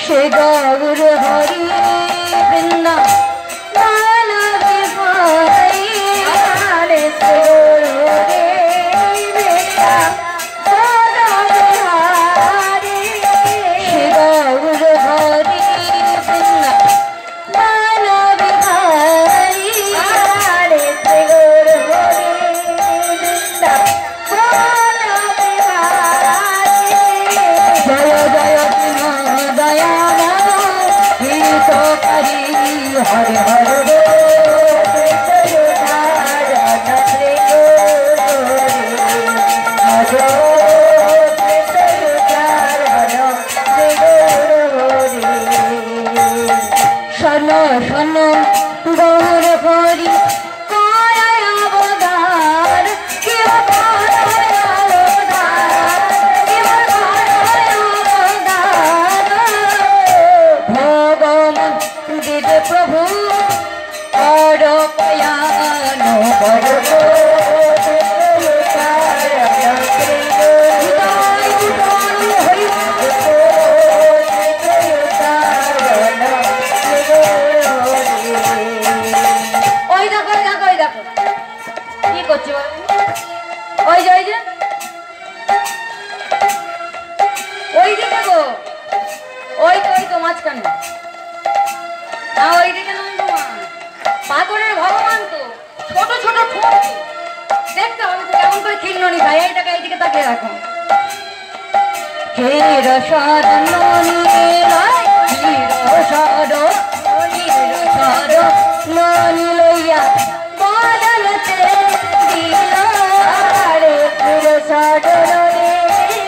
সে গৌর হরি বৃন্দা মানবে ভাই আরে সে গৌর রে বৃন্দা মানবে হারি সে গৌর হরি বৃন্দা মানবে ভাই আরে সে গৌর হরি বৃন্দা মানবে হারি জয় জয় দয়া তো করি হরে হরে শোনো শোনো গৌর হরি প্রভু ওই দেখো ওই দেখো ওই দেখো কি করছে ওই যে ওই যে ওই দিকে গো ওই তো মাঝখানে না ওইদিকে নয় তোমার পাথরের ভগবান তো ছোট ছোট ঠোঁট দেখতে হবে তো কেমন করে খিল্লনি ভাই এইটাকে এইদিকে তাকিয়ে রাখো হে রসদ ননি লইয়া বদলতে দিল রে রসদ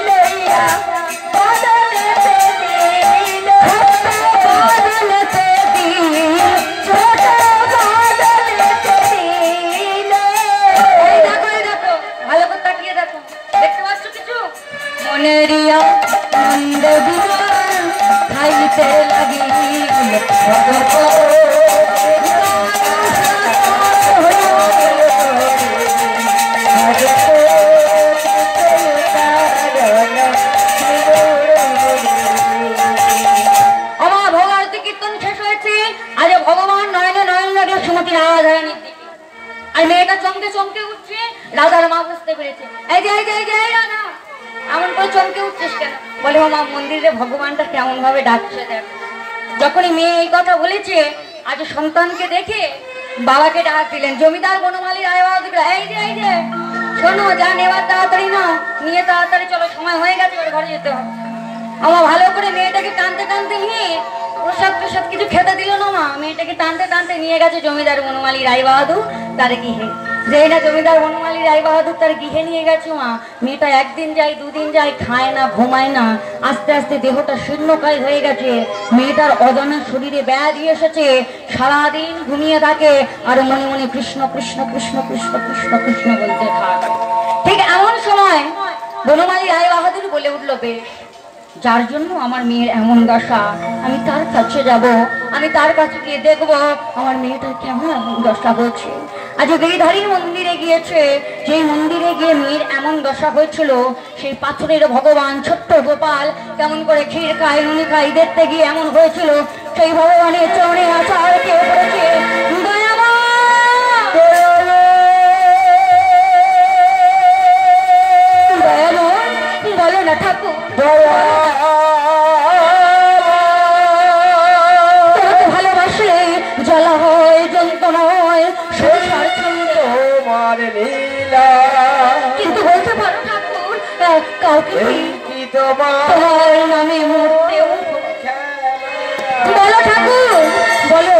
লইয়া বদলতে দিল বদলতে দিল ছোট বদলতে দিল এই দেখো ভালো করে তাকিয়ে দেখো দেখতে পাচ্ছ কিছু মনেরিয়া নন্দ বিমান খাইতে লাগিল আমার ভোগারতি কীর্তন শেষ হয়েছে আজ ভগবান নয়নে নয়ন লাগে সুমতি রাধারানীর দিকে আর মেয়েটা চমকে চমকে উঠছে রাধার মা বুঝতে পেরেছে এই যে এই যে এই যে রাধা এমন করে চমকে উঠছিস কেন বলে মা মন্দিরে ভগবানটা কেমন ভাবে ডাকছে দেখ যখনই মেয়ে এই কথা বলেছে আজ সন্তানকে দেখে বাবাকে ডাক দিলেন জমিদার বনমালী রায়বাহাদুর এই যে শোনো যা নেবার তাড়াতাড়ি না নিয়ে তাড়াতাড়ি চলো সময় হয়ে গেছে এবার ঘরে যেতে হবে আমার ভালো করে মেয়েটাকে টানতে টানতে নিয়ে প্রসাদ প্রসাদ কিছু খেতে দিল না মা মেয়েটাকে টানতে টানতে নিয়ে গেছে জমিদার বনমালী রায়বাহাদুর তার গৃহে যেই না জমিদার বনমালী রায়বাহাদুর তার গৃহে নিয়ে গেছে মা মেয়েটা একদিন যায় দুদিন যায় খায় না ঘুমায় না আস্তে আস্তে দেহটা শূন্যকায় হয়ে গেছে মেয়েটার অজানা শরীরে ব্যাধি এসেছে সারাদিন ঘুমিয়ে থাকে আর মনে মনে কৃষ্ণ কৃষ্ণ কৃষ্ণ কৃষ্ণ কৃষ্ণ কৃষ্ণ বলতে থাকে ঠিক এমন সময় বনমালী রায়বাহাদুর বলে উঠল বেশ যার জন্য আমার মেয়ের এমন দশা আমি তার কাছে যাব আমি তার কাছে গিয়ে দেখব আমার মেয়েটার কেমন এমন দশা হয়েছে আজ গিরিধারীর মন্দিরে গিয়েছে যেই মন্দিরে গিয়ে মেয়ের এমন দশা হয়েছিল সেই পাথরের ভগবান ছোট্ট গোপাল কেমন করে ক্ষীর খায় নুনি খায় দেখতে গিয়ে এমন হয়েছিল সেই ভগবানের চরণে আচার কে পড়েছে বলো না ঠাকুর ভালোবাসলে জ্বালা হয় যন্ত্রণা হয় সংসার তোমার লীলা কিন্তু বলতে পারো ঠাকুর কাউকে তোমার নামে মরতে বলো ঠাকুর বলো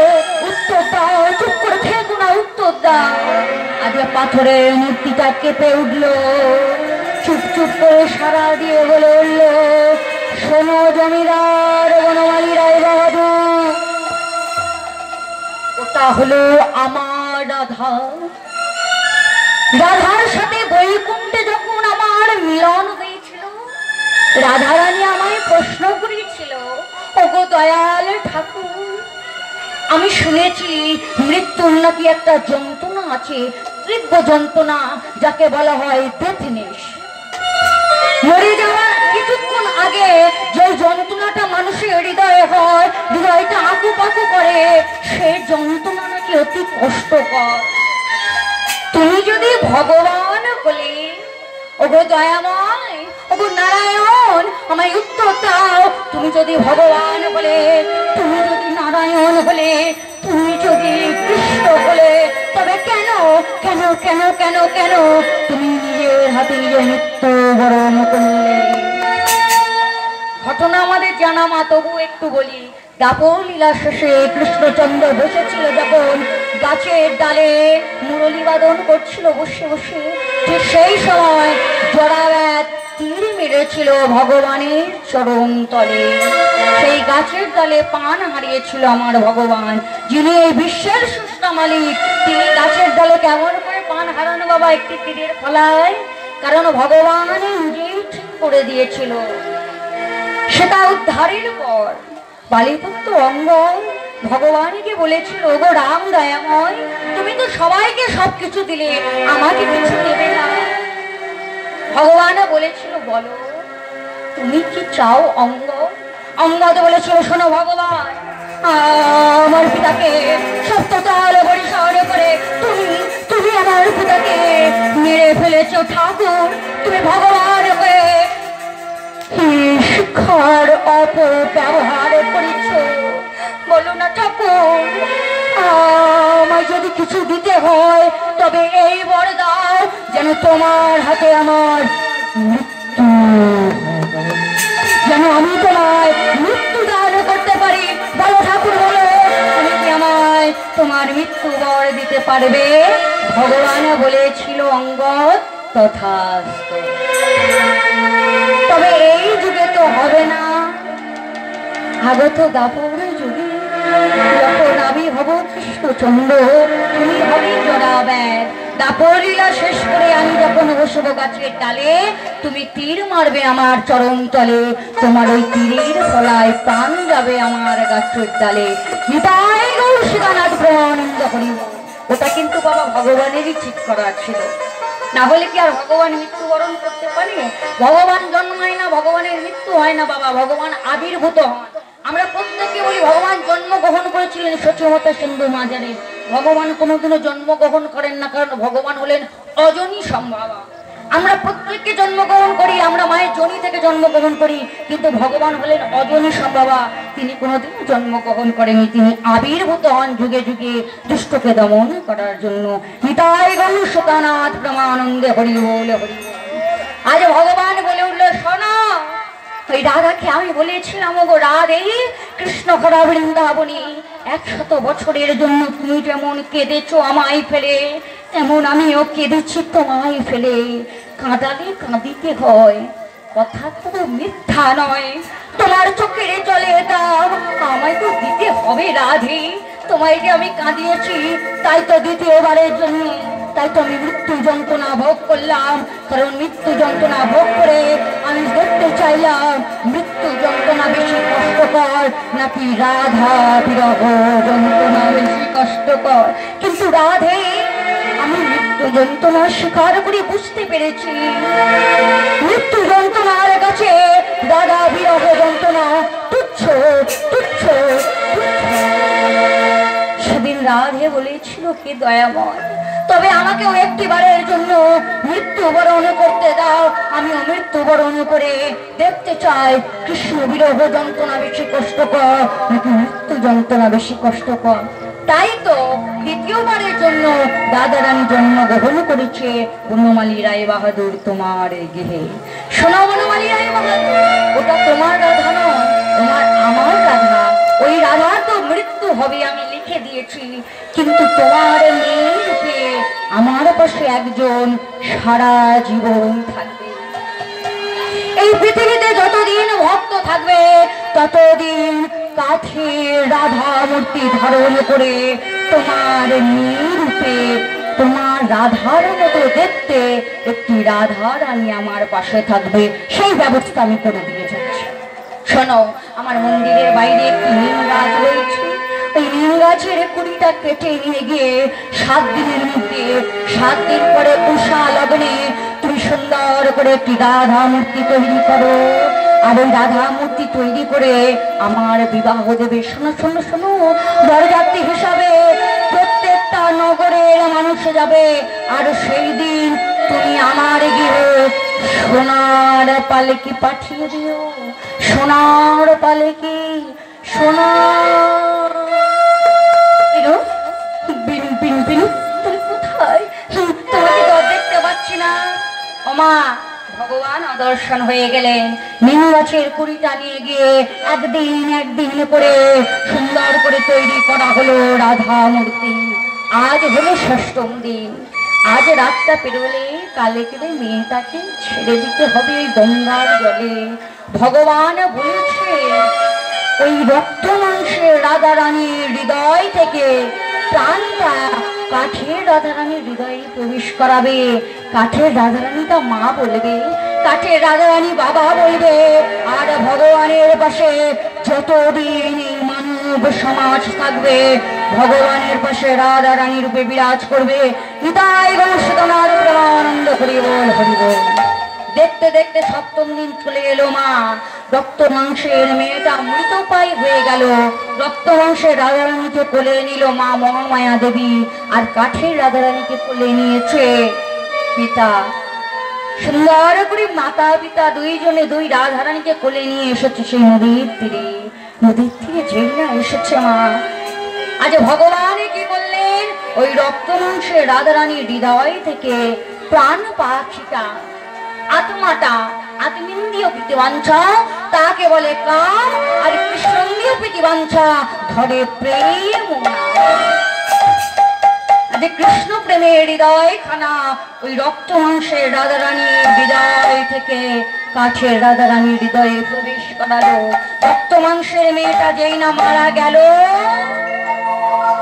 উত্তর দাও চুপ করে থেকো না উত্তর দাও আজ পাথরের মূর্তিটা কেঁপে উঠলো চুপ চুপ করে সারা দিয়ে বলে উঠল শোনো জমিদার বনমালী রায়বাহাদুর ওটা হলো আমার রাধা রাধার সাথে বৈকুণ্ঠে যখন আমার মিলন হয়েছিল রাধারানী আমায় প্রশ্ন করেছিল ওগো দয়াল ঠাকুর আমি শুনেছি মৃত্যুর নাকি একটা যন্ত্রণা আছে তীব্র যন্ত্রণা যাকে বলা হয় ডেথনেস মরে যাওয়ার কিছুক্ষণ আগে যে যন্ত্রণাটা মানুষের হৃদয়ে বলে সে যন্ত্রণা নাকি অতি কষ্টকর। তুমি যদি ভগবান বলে, ওগো দয়াময়, ওগো নারায়ণ, আমায় উত্তর দাও। তুমি যদি ভগবান বলে, তুমি যদি নারায়ণ বলে, তুমি যদি কৃষ্ণ বলে, তবে কেন কেন কেন কেন কেন তুমি নিজের হাতে নিজের মৃত্যু বরণ করলে? ঘটনা আমাদের জানা মা, তবু একটু বলি। দাপর লীলা শেষে কৃষ্ণচন্দ্র বসেছিল যখন গাছের ডালে মুরলী বাদন করছিল বসে বসে, ঠিক সেই সময় জরাব্যাধ তীর মেরেছিল ভগবানের চরণ তলে। সেই গাছের ডালে প্রাণ হারিয়েছিল আমার ভগবান, যিনি এই বিশ্বের স্রষ্টা মালিক। তিনি গাছের ডালে কেমন করে প্রাণ হারানো বাবা একটি তীরের ফলায়? কারণ ভগবান নিজেই ঠিক করে দিয়েছিল। সেটা উদ্ধারের পর বালিপুত্র অঙ্গ ভগবানকে বলেছিল, ওগো রাম দয়াময়, তুমি তো সবাইকে সবকিছু দিলে, আমাকে কিছু দেবে না? ভগবান বলেছিল, বলো তুমি কি চাও অঙ্গ? অঙ্গদ বলেছিল, শোনো ভগবান, আমার পিতাকে সপ্ততাল পরিসর করে তুমি আমার পিতাকে মেরে ফেলেছ ঠাকুর। তুমি ভগবান হয়ে শিক্ষার অপব্যবহার করেছ। বলো না ঠাকুর, আমায় যদি কিছু দিতে হয় তবে এই বর দাও যেন তোমার হাতে আমার মৃত্যু, যেন আমি তোমায় মৃত্যু দান করতে পারি। বলো ঠাকুর, বলো তুমি কি আমায় তোমার মৃত্যু বর দিতে পারবে? ভগবান বলেছিল, অঙ্গদ তথাস্তু। তবে এই যুগে তো হবে না, আগত দাপর যুগে যখন আমি হব কৃষ্ণচন্দ্র, তুমি হবে জরাব্যাধ। দাপর লীলা শেষ করে আমি যখন বসব গাছের ডালে, তুমি তীর মারবে আমার চরণ তলে, তোমার ওই তীরের ফলায় প্রাণ যাবে আমার গাছের ডালে। নিতাই গৌর সীতানাথ প্রেমানন্দ হরি। ওটা কিন্তু বাবা ভগবানেরই ঠিক করা ছিল, না হলে কি আর ভগবান মৃত্যুবরণ করতে পারে? ভগবান জন্মায় না, ভগবানের মৃত্যু হয় না বাবা, ভগবান আবির্ভূত হন। আমরা প্রত্যেকে বলি ভগবান জন্মগ্রহণ করেছিলেন সচিমতা সিন্ধু মাজারে। ভগবান কোনোদিনও জন্মগ্রহণ করেন না, কারণ ভগবান হলেন অজনী সম্ভাবা। আমরা প্রত্যেককে জন্মগ্রহণ করি, আমরা মায়ের জনি থেকে জন্মগ্রহণ করি, কিন্তু ভগবান হলেন অজনী সম্ভাবা। তিনি কোনোদিনও জন্মগ্রহণ করেনি, তিনি আবির্ভূত হন যুগে যুগে দুষ্টকে দমন করার জন্য। নিতাই গৌর সীতানাথ প্রেমানন্দে হরি বল হরি। আজ ভগবান বলে উঠল, শোনো, ওই রাধাকে আমি বলেছিলাম, ওগো রাধে, কৃষ্ণ ভরা বৃন্দাবনী 100 বছরের জন্য তুমি যেমন কেঁদেছ আমায় ফেলে, তেমন আমিও কেঁদেছি তোমায় ফেলে। কাঁদালে কাঁদিতে হয়, কথা কোনো মিথ্যা নয়। তোমার চোখের জলে দাও আমায় তো দিতে হবে রাধে। তোমায় যে আমি কাঁদিয়েছি তাই তো দ্বিতীয়বারের জন্য, তাই তো আমি মৃত্যু যন্ত্রণা ভোগ করলাম। কারণ মৃত্যু যন্ত্রণা ভোগ করে আমি দেখতে চাইলাম মৃত্যু যন্ত্রণা বেশি কষ্টকর নাকি রাধা বিরহ যন্ত্রণা বেশি কষ্টকর। কিন্তু রাধে, আমি মৃত্যু যন্ত্রণা স্বীকার করে বুঝতে পেরেছি, মৃত্যু যন্ত্রণার কাছে রাধা বিরহ যন্ত্রণা তুচ্ছ তুচ্ছ তুচ্ছ। সেদিন রাধে বলেছিল, কে দয়াময়, তবে আমাকেও একটিবারের জন্য মৃত্যুবরণ করতে দাও। আমিও মৃত্যুবরণ করে দেখতে চাই কৃষ্ণ বিরহ যন্ত্রণা বেশি কষ্টকর নাকি মৃত্যু যন্ত্রণা বেশি কষ্টকর। তাই তো দ্বিতীয়বারের জন্য রাধা রানী জন্মগ্রহণ করেছে বনমালী রায় বাহাদুর তোমার গৃহে। শোনো বনমালী রায় বাহাদুর, ওটা তোমার রাধা নয়, তোমার আমার রাধা। ওই রাধা তো মৃত্যু হবে আমি লিখে দিয়েছি, কিন্তু তোমার মেয়ে রূপে আমার পাশে একজন সারা জীবন থাকবে। এই পৃথিবীতে যতদিন ভক্ত থাকবে ততদিন কাঠের রাধা মূর্তি ধারণ করে তোমার মেয়ে রূপে, তোমার রাধার মতো দেখতে একটি রাধা রানী আমার পাশে থাকবে। সেই ব্যবস্থা আমি করে দিয়ে যাচ্ছি। শোনো, আমার মন্দিরের বাইরে একটি নিম গাছ রয়েছে, ওই নিম গাছের কুড়িটা কেটে নিয়ে গিয়ে 7 দিনের মধ্যে, 7 দিন পরে উষা লগ্নে তুমি সুন্দর করে একটি রাধা মূর্তি তৈরি করো। আর ওই রাধা মূর্তি তৈরি করে আমার বিবাহ দেবে। শোনো শোনো শোনো, বরযাত্রী হিসাবে প্রত্যেকটা নগরের মানুষ যাবে। আর সেই দিন তুমি আমার গৃহে সোনার পালকি পাঠিয়ে দিও, সোনার পালকি, সোনার। বিনু বিনু বিনু, তুমি কোথায়? তোমাকে তো দেখতে পাচ্ছি না। ওমা, ভগবান অদর্শন হয়ে গেলেন। নিম গাছের কুড়িটা নিয়ে গিয়ে একদিন করে সুন্দর করে তৈরি করা হলো রাধা মূর্তি। আজ হলো ষষ্ঠম দিন। আজ রাতটা পেরোলে কালে কেটে মেয়েটাকে ছেড়ে দিতে হবে ওই গঙ্গার জলে। ভগবান বলেছে ওই রক্ত মাংসের রাধা রানীর হৃদয় থেকে প্রাণটা কাঠের রাধারানীর হৃদয়ে প্রবেশ করাবে। কাঠের রাধারানীটা মা বলবে, কাঠের রাধারানী বাবা বলবে। আর ভগবানের পাশে যতদিন মানব সমাজ থাকবে ভগবানের পাশে রাধারানী রূপে বিরাজ করবে। নিতাই গৌরসুতনার প্রাণানন্দ হরি বল হরি বল। দেখতে দেখতে সপ্তম দিন চলে এলো। মা রক্ত মাংসের মেয়েটা মৃতপ্রায় হয়ে গেল। রক্ত মাংসের রাধারানীকে কোলে নিল মা মহামায়া দেবী, আর কাঠের রাধারানীকে কোলে নিয়েছে পিতা। সুন্দর করে মাতা পিতা দুইজনে দুই রাধারানীকে কোলে নিয়ে এসেছে সেই নদীর তীরে। নদীর তীরে যেই না এসেছে মা, আজ ভগবান কি করলেন, ওই রক্ত মাংসের রাধারানীর হৃদয় থেকে প্রাণ পাখিটা, আত্মাটা, আত্মিন্দ্রিয় প্রীতিবাঞ্ছা তাকে বলে কাম, আর কৃষ্ণেন্দ্রিয় প্রীতিবাঞ্ছা ধরে প্রেম। কৃষ্ণ প্রেমের হৃদয় খানা ওই রক্ত মাংসের রাধারানীর হৃদয় থেকে কাঠের রাধারানীর হৃদয়ে প্রবেশ করালো। রক্ত মাংসের মেয়েটা যেই না মারা গেল,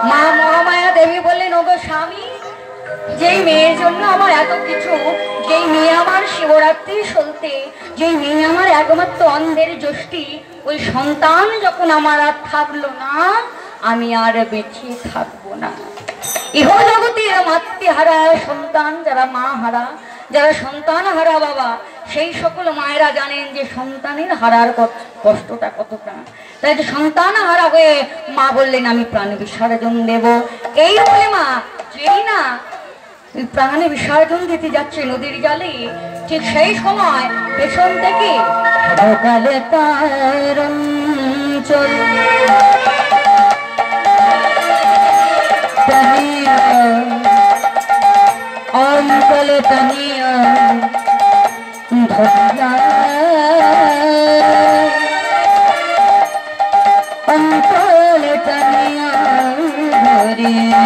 মা মহামায়া দেবী বললেন, ওগো স্বামী, যেই মেয়ের জন্য আমার এত কিছু, যেই মেয়ে আমার শিবরাত্রি চলতে, যেই মেয়ে আমার একমাত্র অন্ধের যষ্টি, ওই সন্তান যখন আমার আর থাকলো না, আমি আর বেঁচে থাকবো না। ইহ জগতের মাতৃহারা সন্তান, যারা মা হারা, যারা সন্তান হারা বাবা, সেই সকল মায়েরা জানেন যে সন্তানের হারার কষ্টটা কতটা। তাই তো সন্তান হারা হয়ে মা বললেন, আমি প্রাণ বিসর্জন দেব। এই বলে মা যেই না প্রাণে বিসর্জন দিতে যাচ্ছে নদীর জলে, ঠিক সেই সময় পেছন থেকে সকালে তার অঞ্চল অঞ্চলে টানিয়া ধরিয়া, অঞ্চলে টানিয়া ধরিয়া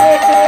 Thank you.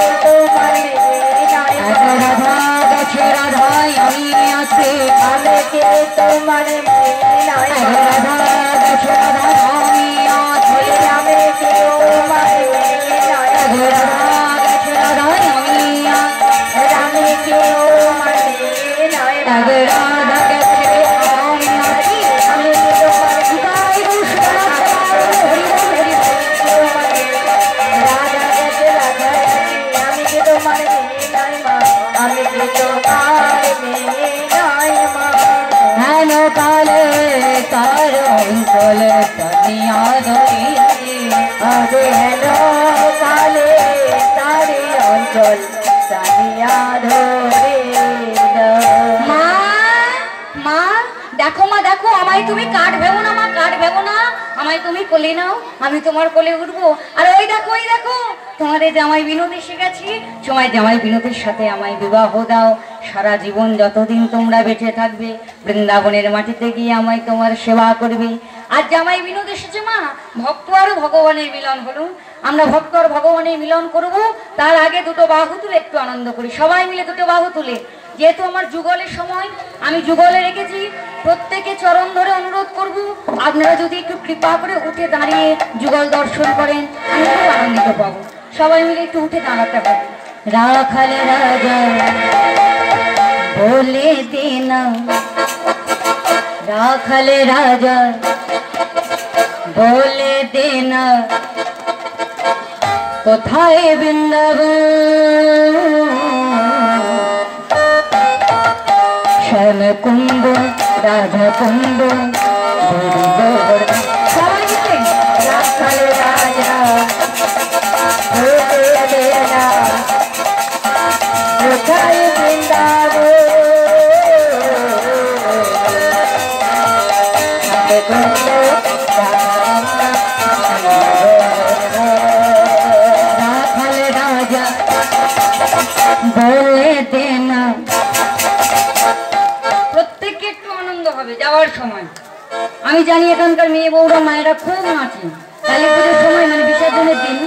আমায় তুমি কাঠ ভেবো না মা, কাঠ ভেবো না, আমায় তুমি কোলে নাও, আমি তোমার কোলে উঠবো। আর ওই দেখো তোমাদের জামাই বিনোদ এসে গেছি, সময় জামাই বিনোদের সাথে আমায় বিবাহ দাও। সারা জীবন যতদিন তোমরা বেঁচে থাকবে বৃন্দাবনের মাটিতে গিয়ে আমায় তোমার সেবা করবে। আর জামাই বিনোদ এসেছে মা, ভক্ত আর ভগবানের মিলন হলো, আমরা ভক্ত আর ভগবানের মিলন করব। তার আগে দুটো বাহু তুলে একটু আনন্দ করি, সবাই মিলে দুটো বাহু তুলে। যেহেতু আমার যুগলের সময়, আমি যুগলে রেখেছি, প্রত্যেকে চরণ ধরে অনুরোধ করব, আপনারা যদি একটু কৃপা করে উঠে দাঁড়িয়ে যুগল দর্শন করেন আমি খুব আনন্দিত পাবো। সবাই মিলে একটু উঠে দাঁড়াতে হবে। রাখাল রাজা বলে দেনা, রাখাল রাজা বলে দেনা, কোথায় বৃন্দাবন শ্যাম কুণ্ড রাধা কুণ্ড। রাখাল রাজা বলে দেনা, কোথায় বৃন্দাবন রাখাল রাজা বলে দেনা। প্রত্যেককে একটু আনন্দ হবে যাওয়ার সময়। আমি জানি এখানকার মেয়ে বউরা মায়েরা খুব নাচে, কালী পুজোর সময় মানে বিসর্জনের দিন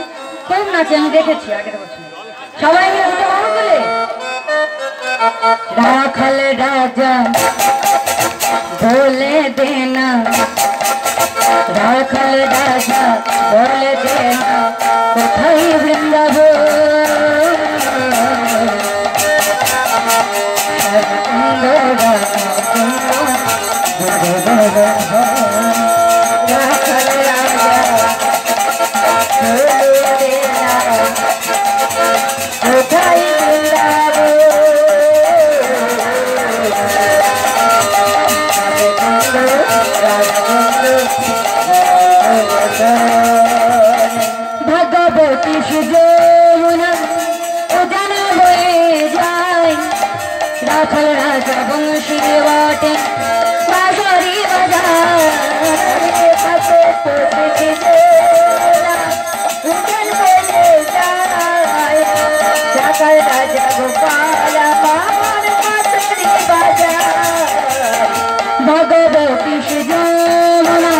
খুব নাচে, আমি দেখেছি আগের বছর। সবাই মিলে দুটো বাহু তুলে রাখাল রাজা বলে দেনা, রাখাল রাজা বলে দেনা, কোথায় বৃন্দাবন রাখাল রাজা বলে দেনা, কোথায় বৃন্দাবন। ভগবতী সুযমুনা উদান হয়ে যায়, রাখাল রাজা বংশী বটে বাঁশরি বাজায়। উদান হয়ে যায়, রাখাল রাজা গোপাল আমার বাঁশরি বাজায়। ভগবতী সুযমুনা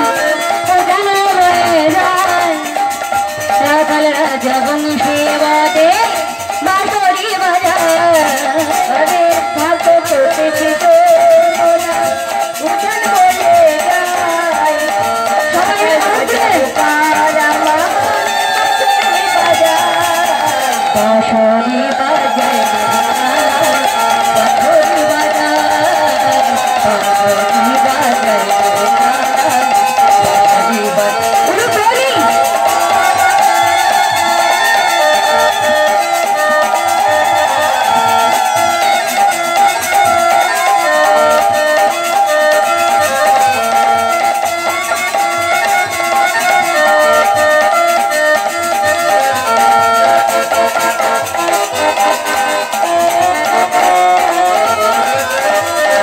উদান হয়ে যায়, রাখাল রাজা বংশী বটে বাঁশরি বাজায়। ভগবতী সুযমুনা উদান হয়ে যায়, সবাই গোপাল আমার বাঁশরি বাজায়। বাঁশরি বাজায় বাঁশরি বাজায়, বাঁশরি বাজায় বাঁশরি বাজায়।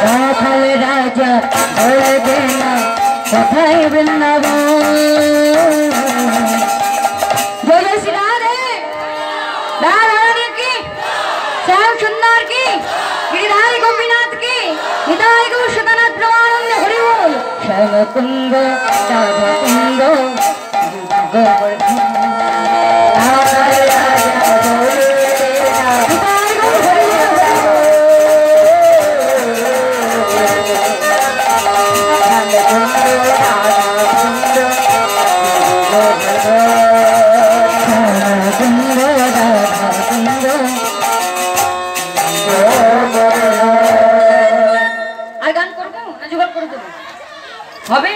রাখাল রাজা বলে দেনা, কোথায় বৃন্দাবন। জয় শ্রী রাধে রাধারানী কি, শ্যাম সুন্দর কি, গিরিধারী গোপীনাথ কি, হৃদয় গো সদানাথ প্রমানন্দ হরি বল। শ্যাম কুন্দ রাধা কুন্দ গোবর্ধন, রাখাল রাজা বলে দেনা, হৃদয় গো হরি বল। আর গান করবো না জোগাড় করে দেবো হবে?